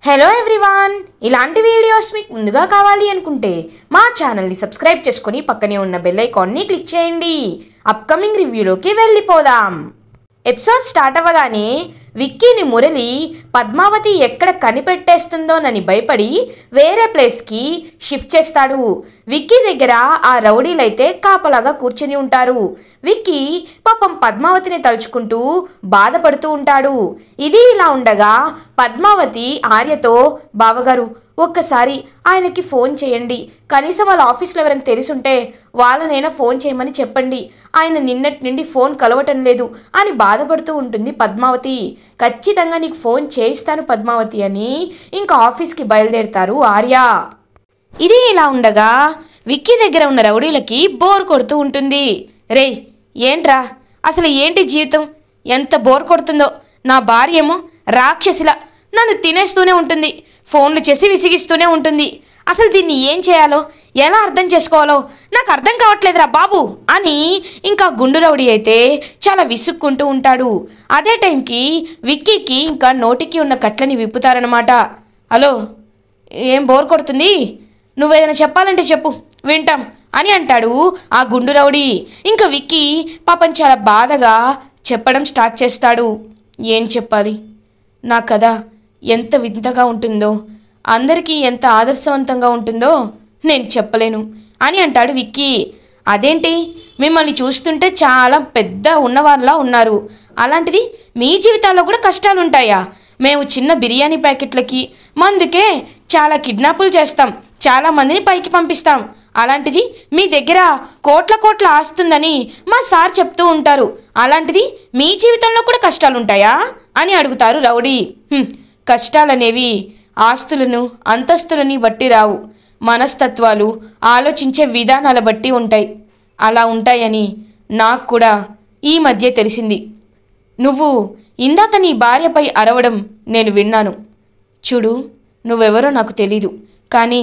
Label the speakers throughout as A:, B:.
A: Hello everyone, ఇలాంటి videos మీకు ముందుగా కావాలి అనుకుంటే మా ఛానల్ని సబ్స్క్రైబ్ చేసుకొని పక్కనే ఉన్న బెల్ ఐకాన్ని క్లిక్ చేయండి. అప్కమింగ్ రివ్యూలోకి వెళ్ళిపోదాం. ఎపిసోడ్ స్టార్ట్ అవ్వగానే విక్కీని మురళి పద్మావతి ఎక్కడ కనిపెట్టేస్తుందోనని భయపడి వేరే ప్లేస్కి షిఫ్ట్ చేస్తాడు. విక్కీ దగ్గర ఆ రౌడీలైతే కాపలాగా కూర్చుని ఉంటారు. విక్కీ పాపం పద్మావతిని తలుచుకుంటూ బాధపడుతూ ఉంటాడు. ఇది ఇలా ఉండగా పద్మావతి ఆర్యతో, బావగారు ఒక్కసారి ఆయనకి ఫోన్ చేయండి, కనీసం వాళ్ళ ఆఫీస్లో ఎవరైనా తెలిసుంటే వాళ్ళనైనా ఫోన్ చేయమని చెప్పండి, ఆయన నిన్నటి నుండి ఫోన్ కలవటం లేదు అని బాధపడుతూ ఉంటుంది పద్మావతి. ఖచ్చితంగా నీకు ఫోన్ చేయిస్తాను పద్మావతి అని ఇంకా ఆఫీస్కి బయలుదేరుతారు ఆర్య. ఇది ఇలా ఉండగా విక్కీ దగ్గర ఉన్న రౌడీలకి బోర్ కొడుతూ ఉంటుంది. రేయ్ ఏంట్రా అసలు ఏంటి జీవితం, ఎంత బోర్ కొడుతుందో. నా భార్య ఏమో రాక్షసిలా నన్ను తినేస్తూనే ఉంటుంది, ఫోన్లు చేసి విసిగిస్తూనే ఉంటుంది. అసలు దీన్ని ఏం చేయాలో, ఎలా అర్థం చేసుకోవాలో నాకు అర్థం కావట్లేదురా బాబు అని ఇంకా గుండు రౌడీ అయితే చాలా విసుక్కుంటూ ఉంటాడు. అదే టైంకి విక్కీకి ఇంకా నోటికి ఉన్న కట్లని విప్పుతారనమాట. హలో, ఏం బోర్ కొడుతుంది, నువ్వేదైనా చెప్పాలంటే చెప్పు వింటాం అని అంటాడు ఆ గుండు రౌడీ. ఇంకా విక్కీ పాపం చాలా బాధగా చెప్పడం స్టార్ట్ చేస్తాడు. ఏం చెప్పాలి, నా కథ ఎంత వింతగా ఉంటుందో, అందరికీ ఎంత ఆదర్శవంతంగా ఉంటుందో నేను చెప్పలేను అని అంటాడు విక్కీ. అదేంటి, మిమ్మల్ని చూస్తుంటే చాలా పెద్ద ఉన్నవాళ్ళలా ఉన్నారు, అలాంటిది మీ జీవితాల్లో కూడా కష్టాలు ఉంటాయా? మేము చిన్న బిర్యానీ ప్యాకెట్లకి మందుకే చాలా కిడ్నాపులు చేస్తాం, చాలామందిని పైకి పంపిస్తాం, అలాంటిది మీ దగ్గర కోట్ల ఆస్తుందని మా సార్ చెప్తూ ఉంటారు, అలాంటిది మీ జీవితంలో కూడా కష్టాలు ఉంటాయా అని అడుగుతారు రౌడీ. కష్టాలనేవి ఆస్తులను అంతస్తులని బట్టి రావు, మనస్తత్వాలు ఆలోచించే విధానాల బట్టి ఉంటాయి, అలా ఉంటాయని నాకు కూడా ఈ మధ్య తెలిసింది. నువ్వు ఇందాక నీ భార్యపై అరవడం నేను విన్నాను. చూడు, నువ్వెవరో నాకు తెలీదు, కానీ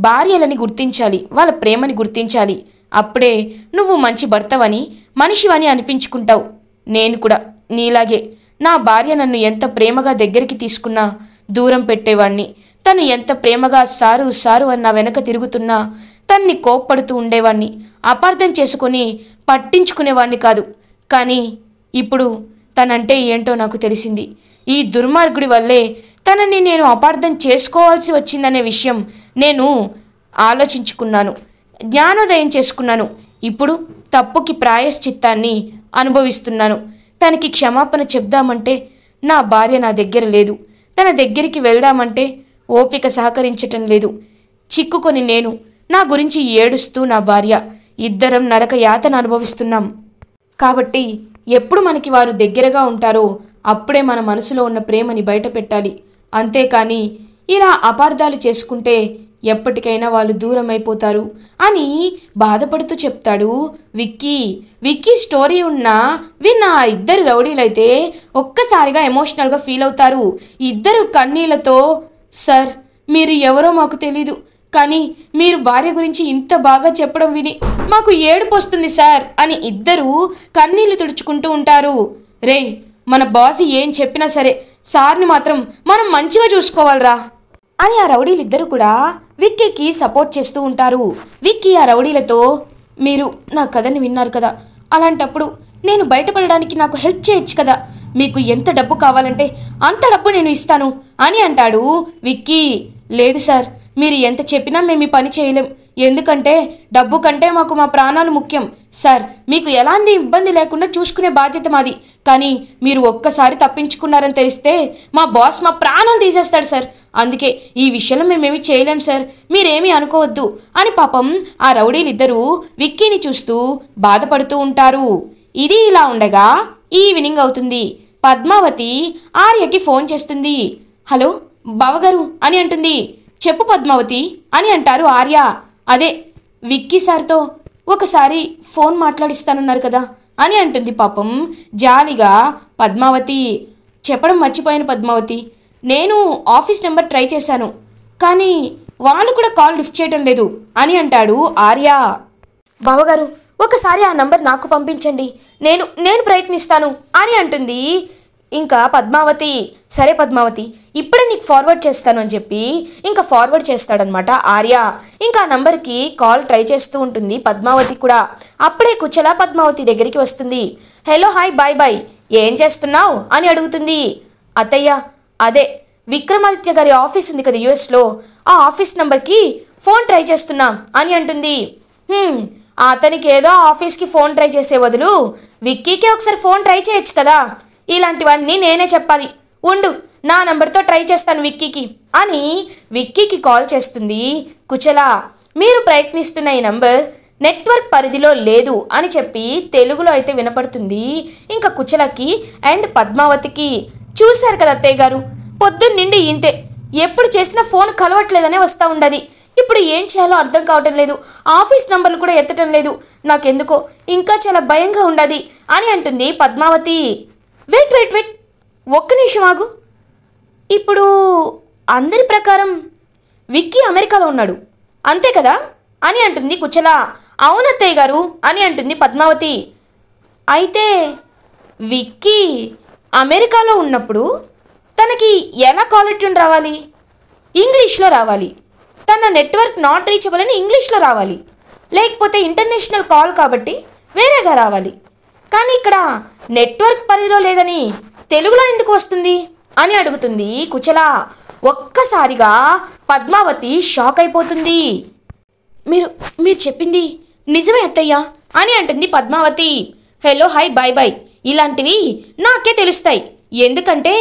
A: భార్యలని గుర్తించాలి, వాళ్ళ ప్రేమని గుర్తించాలి, అప్పుడే నువ్వు మంచి భర్తవని మనిషివని అనిపించుకుంటావు. నేను కూడా నీలాగే నా భార్య నన్ను ఎంత ప్రేమగా దగ్గరికి తీసుకున్నా దూరం పెట్టేవాణ్ణి, తను ఎంత ప్రేమగా సారు సారు అన్న వెనక తిరుగుతున్నా తన్ని కోప్పడుతూ ఉండేవాణ్ణి, అపార్థం చేసుకొని పట్టించుకునేవాణ్ణి కాదు. కానీ ఇప్పుడు తనంటే ఏంటో నాకు తెలిసింది. ఈ దుర్మార్గుడి వల్లే తనని నేను అపార్థం చేసుకోవాల్సి వచ్చిందనే విషయం నేను ఆలోచించుకున్నాను, జ్ఞానోదయం చేసుకున్నాను. ఇప్పుడు తప్పుకి ప్రాయశ్చిత్తాన్ని అనుభవిస్తున్నాను. తనకి క్షమాపణ చెప్దామంటే నా భార్య నా దగ్గర లేదు, తన దగ్గరికి వెళ్దామంటే ఓపిక సహకరించటం లేదు. చిక్కుకొని నేను, నా గురించి ఏడుస్తూ నా భార్య, ఇద్దరం నరక యాతన అనుభవిస్తున్నాం. కాబట్టి ఎప్పుడు మనకి వారు దగ్గరగా ఉంటారో అప్పుడే మన మనసులో ఉన్న ప్రేమని బయట పెట్టాలి, అంతేకాని ఇలా అపార్థాలు చేసుకుంటే ఎప్పటికైనా వాళ్ళు దూరం అయిపోతారు అని బాధపడుతూ చెప్తాడు విక్కీ. విక్కీ స్టోరీ విన్న ఇద్దరు రౌడీలైతే ఒక్కసారిగా ఎమోషనల్గా ఫీల్ అవుతారు. ఇద్దరు కన్నీళ్లతో, సార్ మీరు ఎవరో మాకు తెలీదు, కానీ మీరు భార్య గురించి ఇంత బాగా చెప్పడం విని మాకు ఏడుపు వస్తుంది సార్ అని ఇద్దరు కన్నీళ్లు తుడుచుకుంటూ ఉంటారు. రేయ్, మన బాస్ ఏం చెప్పినా సరే సార్ని మాత్రం మనం మంచిగా చూసుకోవాలరా అని ఆ రౌడీలిద్దరూ కూడా విక్కీకి సపోర్ట్ చేస్తూ ఉంటారు. విక్కీ ఆ రౌడీలతో, మీరు నా కథని విన్నారు కదా, అలాంటప్పుడు నేను బయటపడడానికి నాకు హెల్ప్ చేయొచ్చు కదా, మీకు ఎంత డబ్బు కావాలంటే అంత డబ్బు నేను ఇస్తాను అని అంటాడు విక్కీ. లేదు సార్, మీరు ఎంత చెప్పినా మేము ఈ పని చేయలేం, ఎందుకంటే డబ్బు కంటే మాకు మా ప్రాణాలు ముఖ్యం సార్, మీకు ఎలాంటి ఇబ్బంది లేకుండా చూసుకునే బాధ్యత మాది, కానీ మీరు ఒక్కసారి తప్పించుకున్నారని తెలిస్తే మా బాస్ మా ప్రాణాలు తీసేస్తాడు సార్, అందుకే ఈ విషయంలో మేమేమి చేయలేం సార్, మీరేమీ అనుకోవద్దు అని పాపం ఆ రౌడీలిద్దరూ విక్కీని చూస్తూ బాధపడుతూ ఉంటారు. ఇది ఇలా ఉండగా ఈవినింగ్ అవుతుంది. పద్మావతి ఆర్యకి ఫోన్ చేస్తుంది. హలో బావగారు అని అంటుంది. చెప్పు పద్మావతి అని అంటారు ఆర్య. అదే విక్కీ సార్తో ఒకసారి ఫోన్ మాట్లాడిస్తానన్నారు కదా అని అంటుంది పాపం జాలిగా పద్మావతి. చెప్పడం మర్చిపోయాను పద్మావతి, నేను ఆఫీస్ నెంబర్ ట్రై చేశాను, కానీ వాళ్ళు కూడా కాల్ లిఫ్ట్ చేయటం లేదు అని అంటాడు ఆర్య. బావగారు ఒకసారి ఆ నంబర్ నాకు పంపించండి, నేను ప్రయత్నిస్తాను అని అంటుంది ఇంకా పద్మావతి, సరే పద్మావతి ఇప్పుడే నీకు ఫార్వర్డ్ చేస్తాను అని చెప్పి ఇంకా ఫార్వర్డ్ చేస్తాడనమాట ఆర్య. ఇంకా ఆ నంబర్కి కాల్ ట్రై చేస్తూ ఉంటుంది పద్మావతి కూడా. అప్పుడే కుచల పద్మావతి దగ్గరికి వస్తుంది. హలో హాయ్ బాయ్ బాయ్, ఏం చేస్తున్నావు అని అడుగుతుంది. అత్తయ్య, అదే విక్రమాదిత్య గారి ఆఫీస్ ఉంది కదా యుఎస్లో, ఆ ఆఫీస్ నెంబర్కి ఫోన్ ట్రై చేస్తున్నా అని అంటుంది. అతనికి ఏదో ఆఫీస్కి ఫోన్ ట్రై చేసే బదులు విక్కీకే ఒకసారి ఫోన్ ట్రై చేయొచ్చు కదా, ఇలాంటివన్నీ నేనే చెప్పాలి, ఉండు నా నెంబర్తో ట్రై చేస్తాను విక్కీకి అని విక్కీకి కాల్ చేస్తుంది కుచల. మీరు ప్రయత్నిస్తున్న ఈ నంబర్ నెట్వర్క్ పరిధిలో లేదు అని చెప్పి తెలుగులో అయితే వినపడుతుంది ఇంకా కుచలకి అండ్ పద్మావతికి. చూశారు కదా అత్తయ్య గారు, పొద్దున్నిండి ఇంతే, ఎప్పుడు చేసినా ఫోన్ కలవట్లేదనే వస్తూ ఉండదు. ఇప్పుడు ఏం చేయాలో అర్థం కావటం లేదు, ఆఫీస్ నంబర్లు కూడా ఎత్తటం లేదు, నాకెందుకో ఇంకా చాలా భయంగా ఉండదు అని అంటుంది పద్మావతి. వెయిట్ వెయిట్ వెయిట్, ఒక్క నిమిషం ఆగు. ఇప్పుడు అందరి ప్రకారం విక్కీ అమెరికాలో ఉన్నాడు అంతే కదా అని అంటుంది కుచల. అవునత్తయ్య గారు అని అంటుంది పద్మావతి. అయితే విక్కీ అమెరికాలో ఉన్నప్పుడు తనకి ఎలా కాల్ ట్యూన్ రావాలి? ఇంగ్లీష్లో రావాలి. తన నెట్వర్క్ నాట్ రీచబుల్ అని ఇంగ్లీష్లో రావాలి, లేకపోతే ఇంటర్నేషనల్ కాల్ కాబట్టి వేరేగా రావాలి. కానీ ఇక్కడ నెట్వర్క్ పరిధిలో లేదని తెలుగులో ఎందుకు వస్తుంది అని అడుగుతుంది కుచల. ఒక్కసారిగా పద్మావతి షాక్ అయిపోతుంది. మీరు చెప్పింది నిజమే అత్తయ్య అని అంటుంది Padmavati. Hello hi bye bye ఇలాంటివి నాకే తెలుస్తాయి, ఎందుకంటే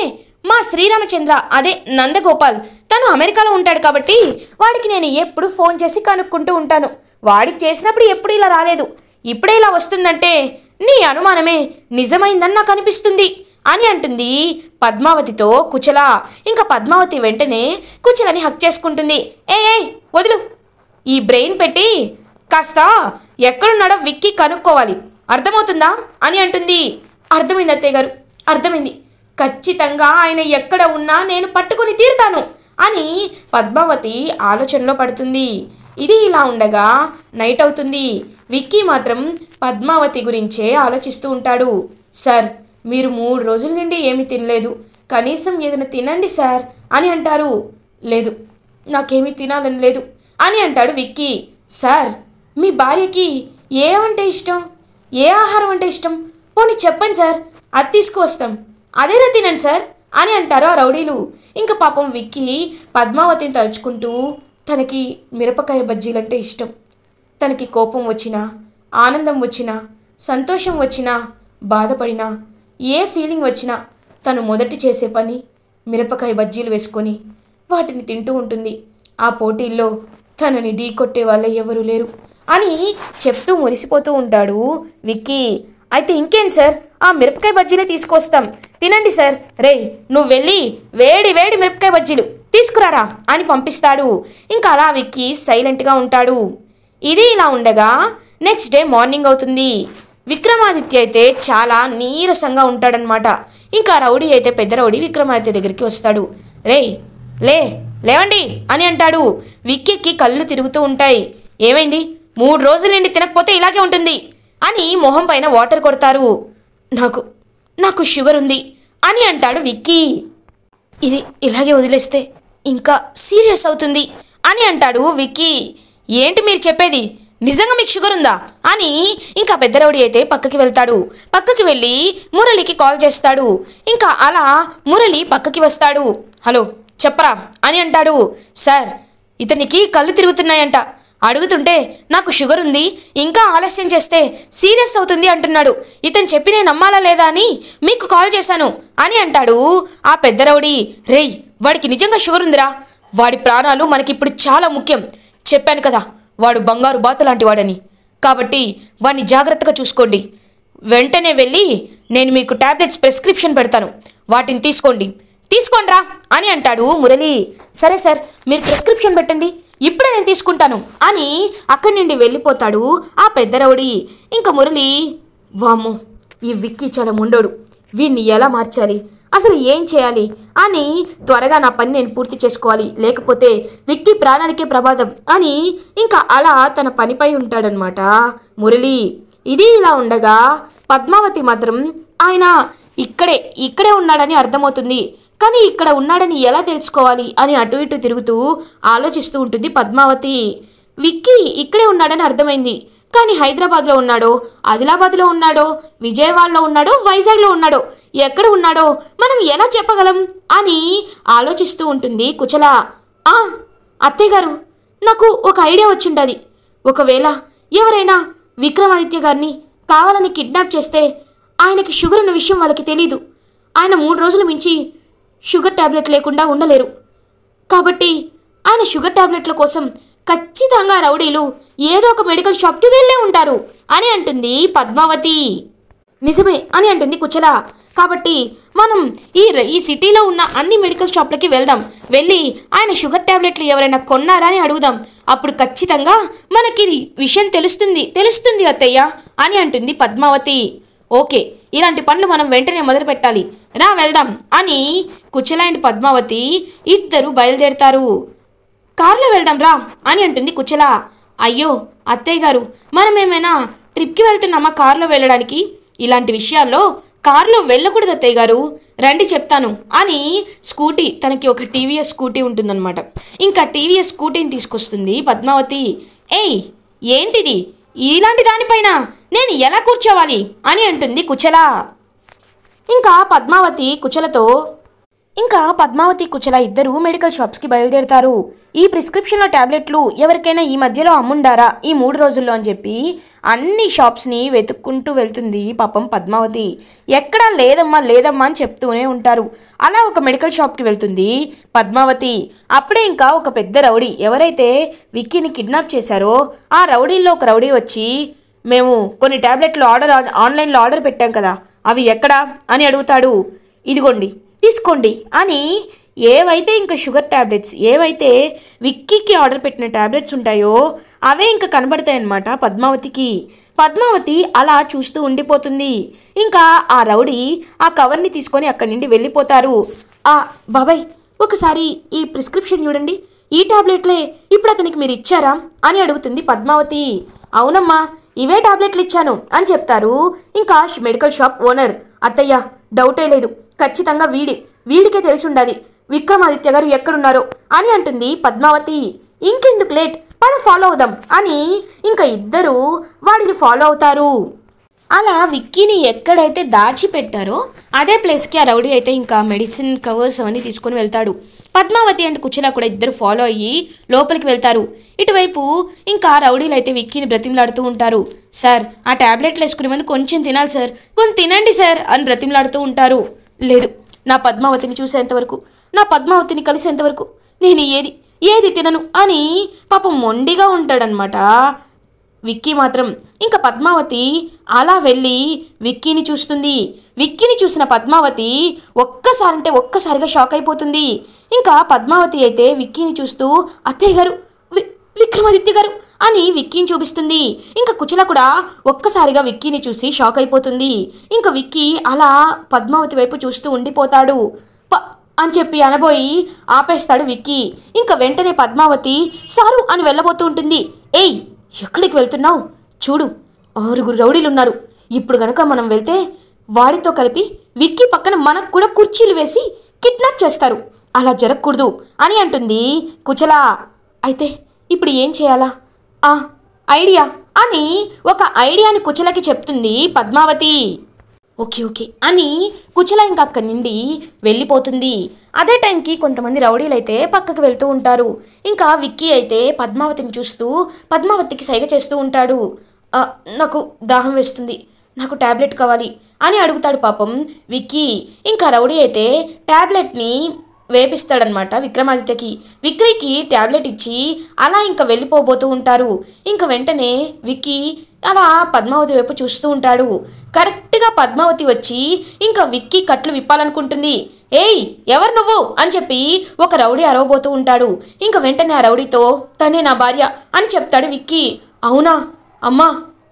A: మా శ్రీరామచంద్ర అదే నందగోపాల్ తను అమెరికాలో ఉంటాడు కాబట్టి వాడికి నేను ఎప్పుడు ఫోన్ చేసి కనుక్కుంటూ ఉంటాను. వాడికి చేసినప్పుడు ఎప్పుడు ఇలా రాలేదు, ఇప్పుడే ఇలా వస్తుందంటే నీ అనుమానమే నిజమైందని నాకు అనిపిస్తుంది అని అంటుంది పద్మావతితో కుచల. ఇంకా పద్మావతి వెంటనే కుచలని హక్ చేసుకుంటుంది. ఏ వదులు, ఈ బ్రెయిన్ పెట్టి కాస్త ఎక్కడున్నాడో విక్కీ కనుక్కోవాలి, అర్థమవుతుందా అని అంటుంది. అర్థమైంది అత్తయ్య గారు, అర్థమైంది, ఖచ్చితంగా ఆయన ఎక్కడ ఉన్నా నేను పట్టుకుని తీరుతాను అని పద్మావతి ఆలోచనలో పడుతుంది. ఇది ఇలా ఉండగా నైట్ అవుతుంది. విక్కీ మాత్రం పద్మావతి గురించే ఆలోచిస్తూ ఉంటాడు. సార్, మీరు 3 రోజుల నుండి ఏమీ తినలేదు, కనీసం ఏదైనా తినండి సార్ అని అంటారు. లేదు, నాకేమీ తినాలని లేదు అని అంటాడు విక్కీ. సార్, మీ భార్యకి ఏమంటే ఇష్టం, ఏ ఆహారం అంటే ఇష్టం, పోనీ చెప్పండి సార్, అది తీసుకువస్తాం, అదేనా తినండి సార్ అని అంటారు ఆ రౌడీలు. ఇంకా పాపం విక్కీ పద్మావతిని తలుచుకుంటూ తనకి మిరపకాయ బజ్జీలంటే ఇష్టం, తనకి కోపం వచ్చినా, ఆనందం వచ్చినా, సంతోషం వచ్చినా, బాధపడినా, ఏ ఫీలింగ్ వచ్చినా తను మొదటి చేసే పని మిరపకాయ బజ్జీలు వేసుకొని వాటిని తింటూ ఉంటుంది. ఆ పోటీల్లో తనని ఢీ కొట్టే వాళ్ళే ఎవరూ లేరు అని చెప్తూ మురిసిపోతూ ఉంటాడు విక్కీ. అయితే ఇంకేం సార్, ఆ మిరపకాయ బజ్జీలే తీసుకొస్తాం, తినండి సార్. రే, నువ్వు వెళ్ళి వేడి వేడి మిరపకాయ బజ్జీలు తీసుకురారా అని పంపిస్తాడు. ఇంకా అలా విక్కీ సైలెంట్గా ఉంటాడు. ఇది ఇలా ఉండగా నెక్స్ట్ డే మార్నింగ్ అవుతుంది. విక్రమాదిత్య అయితే చాలా నీరసంగా ఉంటాడనమాట. ఇంకా రౌడీ అయితే పెద్ద రౌడీ విక్రమాదిత్య దగ్గరికి వస్తాడు. రేయ్ లేవండి అని అంటాడు. విక్కీకి కళ్ళు తిరుగుతూ ఉంటాయి. ఏమైంది, 3 రోజుల నుండి తినకపోతే ఇలాగే ఉంటుంది అని మొహం పైన వాటర్ కొడతారు. నాకు షుగర్ ఉంది అని అంటాడు విక్కీ. ఇది ఇలాగే వదిలేస్తే ఇంకా సీరియస్ అవుతుంది అని అంటాడు విక్కీ. ఏంటి మీరు చెప్పేది, నిజంగా మీకు షుగర్ ఉందా అని ఇంకా పెద్ద రౌడీ అయితే పక్కకి వెళ్తాడు. పక్కకి వెళ్ళి మురళికి కాల్ చేస్తాడు. ఇంకా అలా మురళి పక్కకి వస్తాడు. హలో చెప్పరా అని అంటాడు. సార్, ఇతనికి కళ్ళు తిరుగుతున్నాయంట, అడుగుతుంటే నాకు షుగర్ ఉంది, ఇంకా ఆలస్యం చేస్తే సీరియస్ అవుతుంది అంటున్నాడు. ఇతను చెప్పి నేను నమ్మాలా లేదా అని మీకు కాల్ చేశాను అని అంటాడు ఆ పెద్ద రౌడీ. రేయ్, వాడికి నిజంగా షుగర్ ఉందిరా, వాడి ప్రాణాలు మనకిప్పుడు చాలా ముఖ్యం. చెప్పాను కదా, వాడు బంగారు బాతు లాంటి వాడని, కాబట్టి వాడిని జాగ్రత్తగా చూసుకోండి. వెంటనే వెళ్ళి నేను మీకు టాబ్లెట్స్ ప్రిస్క్రిప్షన్ పెడతాను, వాటిని తీసుకోండిరా అని అంటాడు మురళి. సరే సార్, మీరు ప్రిస్క్రిప్షన్ పెట్టండి, ఇప్పుడే నేను తీసుకుంటాను అని అక్కడి నుండి వెళ్ళిపోతాడు ఆ పెద్ద రౌడీ. ఇంకా మురళి, వామ్మో ఈ విక్కీ చాలా ముండోడు, వీడిని ఎలా మార్చాలి, అసలు ఏం చేయాలి అని త్వరగా నా పని నేను పూర్తి చేసుకోవాలి, లేకపోతే విక్కీ ప్రాణానికే ప్రమాదం అని ఇంకా అలా తన పనిపై ఉంటాడనమాట మురళి. ఇది ఇలా ఉండగా పద్మావతి మాత్రం ఆయన ఇక్కడే ఉన్నాడని అర్థమవుతుంది. కానీ ఇక్కడ ఉన్నాడని ఎలా తెలుసుకోవాలి అని అటు ఇటు తిరుగుతూ ఆలోచిస్తూ ఉంటుంది పద్మావతి. విక్కీ ఇక్కడే ఉన్నాడని అర్థమైంది. కానీ హైదరాబాద్లో ఉన్నాడో, ఆదిలాబాద్లో ఉన్నాడో, విజయవాడలో ఉన్నాడో, వైజాగ్లో ఉన్నాడో, ఎక్కడ ఉన్నాడో మనం ఎలా చెప్పగలం అని ఆలోచిస్తూ ఉంటుంది కుచల. అత్తయ్య గారు, నాకు ఒక ఐడియా వచ్చిండది. ఒకవేళ ఎవరైనా విక్రమాదిత్య గారిని కావాలని కిడ్నాప్ చేస్తే ఆయనకి షుగర్ ఉన్న విషయం వాళ్ళకి తెలీదు. ఆయన 3 రోజుల మించి షుగర్ ట్యాబ్లెట్ లేకుండా ఉండలేరు. కాబట్టి ఆయన షుగర్ ట్యాబ్లెట్ల కోసం ఖచ్చితంగా రౌడీలు ఏదో ఒక మెడికల్ షాప్కి వెళ్ళే ఉంటారు అని అంటుంది పద్మావతి. నిజమే అని అంటుంది కుచల. కాబట్టి మనం ఈ సిటీలో ఉన్న అన్ని మెడికల్ షాప్లకి వెళ్దాం. వెళ్ళి ఆయన షుగర్ ట్యాబ్లెట్లు ఎవరైనా కొన్నారా అని అడుగుదాం. అప్పుడు ఖచ్చితంగా మనకి విషయం తెలుస్తుంది అత్తయ్య అని అంటుంది పద్మావతి. ఓకే, ఇలాంటి పనులు మనం వెంటనే మొదలు పెట్టాలి, రా వెళ్దాం అని కుచల అండ్ పద్మావతి ఇద్దరు బయలుదేరతారు. కార్లో వెళ్దాం రా అని అంటుంది కుచల. అయ్యో అత్తయ్య గారు, మనం ఏమైనా ట్రిప్కి వెళ్తున్నామా కార్లో వెళ్ళడానికి? ఇలాంటి విషయాల్లో కారులో వెళ్ళకూడదు అత్తయ్య గారు, రండి చెప్తాను అని స్కూటీ, తనకి ఒక టీవీఎస్ స్కూటీ ఉంటుందన్నమాట. ఇంకా టీవీఎస్ స్కూటీని తీసుకొస్తుంది పద్మావతి. ఏయ్ ఏంటిది, ఇలాంటి దానిపైన నేను ఎలా కూర్చోవాలి అని అంటుంది కుచల. ఇంకా పద్మావతి కుచల ఇద్దరు మెడికల్ షాప్స్కి బయలుదేరుతారు. ఈ ప్రిస్క్రిప్షన్లో ట్యాబ్లెట్లు ఎవరికైనా ఈ మధ్యలో అమ్ముండారా ఈ 3 రోజుల్లో అని చెప్పి అన్ని షాప్స్ని వెతుక్కుంటూ వెళ్తుంది పాపం పద్మావతి. ఎక్కడా లేదమ్మా అని చెప్తూనే ఉంటారు. అలా ఒక మెడికల్ షాప్కి వెళ్తుంది పద్మావతి. అప్పుడే ఇంకా ఒక పెద్ద రౌడీ, ఎవరైతే విక్కీని కిడ్నాప్ చేశారో ఆ రౌడీల్లో ఒక రౌడీ వచ్చి, మేము కొన్ని ట్యాబ్లెట్లు ఆన్లైన్లో ఆర్డర్ పెట్టాం కదా, అవి ఎక్కడా అని అడుగుతాడు. ఇదిగోండి తీసుకోండి అని ఏవైతే ఇంకా షుగర్ ట్యాబ్లెట్స్, ఏవైతే విక్కీకి ఆర్డర్ పెట్టిన ట్యాబ్లెట్స్ ఉంటాయో అవే ఇంకా కనబడతాయన్నమాట పద్మావతికి. పద్మావతి అలా చూస్తూ ఉండిపోతుంది. ఇంకా ఆ రౌడీ ఆ కవర్ని తీసుకొని అక్కడి నుండి వెళ్ళిపోతారు. బాబాయ్, ఒకసారి ఈ ప్రిస్క్రిప్షన్ చూడండి, ఈ ట్యాబ్లెట్లే ఇప్పుడు అతనికి మీరు ఇచ్చారా అని అడుగుతుంది పద్మావతి. అవునమ్మా, ఇవే ట్యాబ్లెట్లు ఇచ్చాను అని చెప్తారు ఇంకా మెడికల్ షాప్ ఓనర్. అత్తయ్య, డౌటే లేదు, ఖచ్చితంగా వీడికే తెలిసి ఉండాలి విక్రమాదిత్య గారు ఎక్కడున్నారో అని అంటుంది పద్మావతి. ఇంకెందుకు లేట్, పద ఫాలో అవుదాం అని ఇంకా ఇద్దరు వాడిని ఫాలో అవుతారు. అలా విక్కీని ఎక్కడైతే దాచిపెట్టారో అదే ప్లేస్కి ఆ రౌడీ అయితే ఇంకా మెడిసిన్ కవర్స్ అవన్నీ తీసుకొని వెళ్తాడు. పద్మావతి అండ్ కుచల కూడా ఇద్దరు ఫాలో అయ్యి లోపలికి వెళ్తారు. ఇటువైపు ఇంకా రౌడీలు అయితే విక్కీని బ్రతిమలాడుతూ ఉంటారు. సార్, ఆ ట్యాబ్లెట్లు వేసుకునే ముందు కొంచెం తినాలి సార్, కొంచెం తినండి సార్ అని బ్రతిమలాడుతూ ఉంటారు. లేదు, నా పద్మావతిని చూసేంతవరకు, నా పద్మావతిని కలిసేంతవరకు నేను ఏది తినను అని పాపం మొండిగా ఉంటాడనమాట విక్కీ మాత్రం. ఇంకా పద్మావతి అలా వెళ్ళి విక్కీని చూస్తుంది. విక్కీని చూసిన పద్మావతి ఒక్కసారిగా షాక్ అయిపోతుంది. ఇంకా పద్మావతి అయితే విక్కీని చూస్తూ, అత్తయ్య గారు, విక్రమాదిత్య గారు అని విక్కీని చూపిస్తుంది. ఇంకా కుచల కూడా ఒక్కసారిగా విక్కీని చూసి షాక్ అయిపోతుంది. ఇంకా విక్కీ అలా పద్మావతి వైపు చూస్తూ ఉండిపోతాడు. అని చెప్పి అనబోయి ఆపేస్తాడు విక్కీ. ఇంకా వెంటనే పద్మావతి సారు అని వెళ్ళబోతూ ఉంటుంది. ఏయ్, ఎక్కడికి వెళ్తున్నావు? చూడు, 6 రౌడీలు ఉన్నారు. ఇప్పుడు గనక మనం వెళ్తే వాడితో కలిపి విక్కీ పక్కన మనకు కూడా కుర్చీలు వేసి కిడ్నాప్ చేస్తారు. అలా జరగకూడదు అని అంటుంది కుచల. అయితే ఇప్పుడు ఏం చేయాలా? ఐడియా అని ఒక ఐడియాని కుచలకి చెప్తుంది పద్మావతి. ఓకే అని కుచల ఇంకా అక్కడి నుండి వెళ్ళిపోతుంది. అదే టైంకి కొంతమంది రౌడీలు అయితే పక్కకు వెళ్తూ ఉంటారు. ఇంకా విక్కీ అయితే పద్మావతిని చూస్తూ పద్మావతికి సైగ చేస్తూ ఉంటాడు. నాకు దాహం వేస్తుంది, నాకు ట్యాబ్లెట్ కావాలి అని అడుగుతాడు పాపం విక్కీ. ఇంకా రౌడీ అయితే ట్యాబ్లెట్ని వేపిస్తాడనమాట విక్రమాదిత్యకి. విక్రీకి ట్యాబ్లెట్ ఇచ్చి అలా ఇంకా వెళ్ళిపోబోతూ ఉంటారు. ఇంకా వెంటనే విక్కీ అలా పద్మావతి వైపు చూస్తూ ఉంటాడు. కరెక్ట్గా పద్మావతి వచ్చి ఇంకా విక్కీ కట్లు విప్పాలనుకుంటుంది. ఏయ్, ఎవరు నువ్వు అని చెప్పి ఒక రౌడీ అరవబోతూ ఉంటాడు. ఇంకా వెంటనే ఆ రౌడీతో, తనే నా భార్య అని చెప్తాడు విక్కీ. అవునా అమ్మా,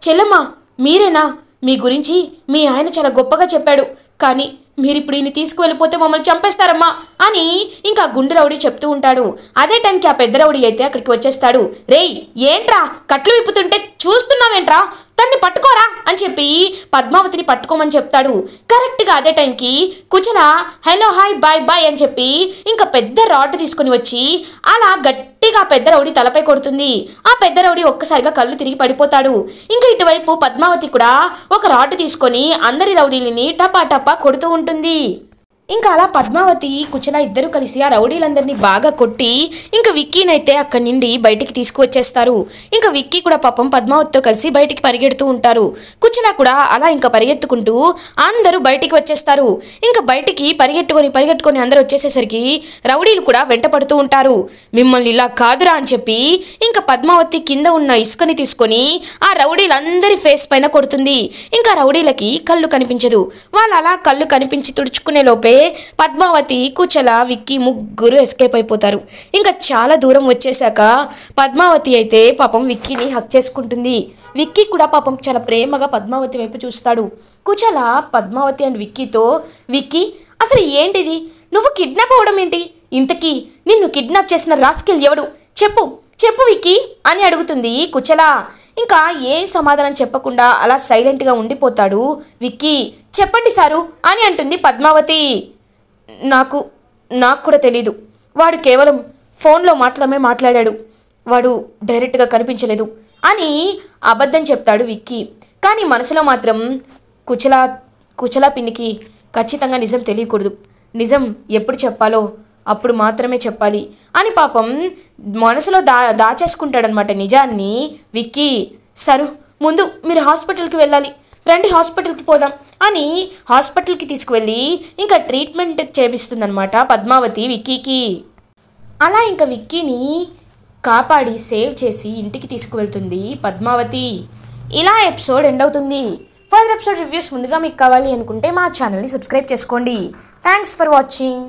A: చెల్లమ్మా, మీరేనా? మీ గురించి మీ ఆయన చాలా గొప్పగా చెప్పాడు, కానీ మీరిప్పుడు ఈయన తీసుకువెళ్ళిపోతే మమ్మల్ని చంపేస్తారమ్మా అని ఇంకా గుండు రౌడీ చెప్తూ ఉంటాడు. అదే టైంకి ఆ పెద్ద రౌడీ అయితే అక్కడికి వచ్చేస్తాడు. రేయ్, ఏంట్రా కట్లు విప్పుతుంటే చూస్తున్నావేంట్రా? తన్ని పట్టుకోరా అని చెప్పి పద్మావతిని పట్టుకోమని చెప్తాడు. కరెక్ట్గా అదే టైంకి కుచల హలో హాయ్ బాయ్ బాయ్ అని చెప్పి ఇంకా పెద్ద రాడ్ తీసుకుని వచ్చి అలా గట్టిగా పెద్ద రౌడీ తలపై కొడుతుంది. ఆ పెద్ద రౌడీ ఒక్కసారిగా కళ్ళు తిరిగి పడిపోతాడు. ఇంకా ఇటువైపు పద్మావతి కూడా ఒక రాడ్ తీసుకొని అందరి రౌడీలని టపా టపా కొడుతూ ఉంటుంది. ఇంకా అలా పద్మావతి కుచల ఇద్దరు కలిసి ఆ రౌడీలందరినీ బాగా కొట్టి ఇంకా విక్కీనైతే అక్కడి నుండి బయటికి తీసుకువచ్చేస్తారు. ఇంకా విక్కీ కూడా పాపం పద్మావతితో కలిసి బయటికి పరిగెడుతూ ఉంటారు. కుచల కూడా అలా ఇంకా పరిగెత్తుకుంటూ అందరూ బయటికి వచ్చేస్తారు. ఇంకా బయటికి పరిగెట్టుకొని అందరూ వచ్చేసేసరికి రౌడీలు కూడా వెంట పడుతూ ఉంటారు. మిమ్మల్ని ఇలా కాదురా అని చెప్పి ఇంకా పద్మావతి కింద ఉన్న ఇసుకని తీసుకొని ఆ రౌడీలందరి ఫేస్ పైన కొడుతుంది. ఇంకా రౌడీలకి కళ్ళు కనిపించదు. వాళ్ళు అలా కళ్ళు కనిపించి తుడుచుకునే లోపే పద్మావతి కుచల విక్కీ ముగ్గురు ఎస్కేప్ అయిపోతారు. ఇంకా చాలా దూరం వచ్చేసాక పద్మావతి అయితే పాపం విక్కీని హక్ చేసుకుంటుంది. విక్కీ కూడా పాపం చాలా ప్రేమగా పద్మావతి వైపు చూస్తాడు. కుచల పద్మావతి అండ్ విక్కీతో విక్కీ అసలు ఏంటిది, నువ్వు కిడ్నాప్ అవ్వడం ఏంటి, ఇంతకీ నిన్ను కిడ్నాప్ చేసిన రాస్కెల్ ఎవడు, చెప్పు చెప్పు విక్కీ అని అడుగుతుంది కుచల. ఇంకా ఏం సమాధానం చెప్పకుండా అలా సైలెంట్గా ఉండిపోతాడు విక్కీ. చెప్పండి సారు అని అంటుంది పద్మావతి. నాకు కూడా తెలీదు, వాడు కేవలం ఫోన్లో మాత్రమే మాట్లాడాడు, వాడు డైరెక్ట్గా కనిపించలేదు అని అబద్ధం చెప్తాడు విక్కీ. కానీ మనసులో మాత్రం కుచల పిన్నికి ఖచ్చితంగా నిజం తెలియకూడదు, నిజం ఎప్పుడు చెప్పాలో అప్పుడు మాత్రమే చెప్పాలి అని పాపం మనసులో దాచేసుకుంటాడనమాట నిజాన్ని విక్కీ. సరు ముందు మీరు హాస్పిటల్కి వెళ్ళాలి, రండి హాస్పిటల్కి పోదాం అని హాస్పిటల్కి తీసుకువెళ్ళి ఇంకా ట్రీట్మెంట్ చేపిస్తుందనమాట పద్మావతి విక్కీకి. అలా ఇంకా విక్కీని కాపాడి సేవ్ చేసి ఇంటికి తీసుకువెళ్తుంది పద్మావతి. ఇలా ఎపిసోడ్ ఎండ్ అవుతుంది. ఫర్దర్ ఎపిసోడ్ రివ్యూస్ ముందుగా మీకు కావాలి అనుకుంటే మా ఛానల్ని సబ్స్క్రైబ్ చేసుకోండి. Thanks for watching.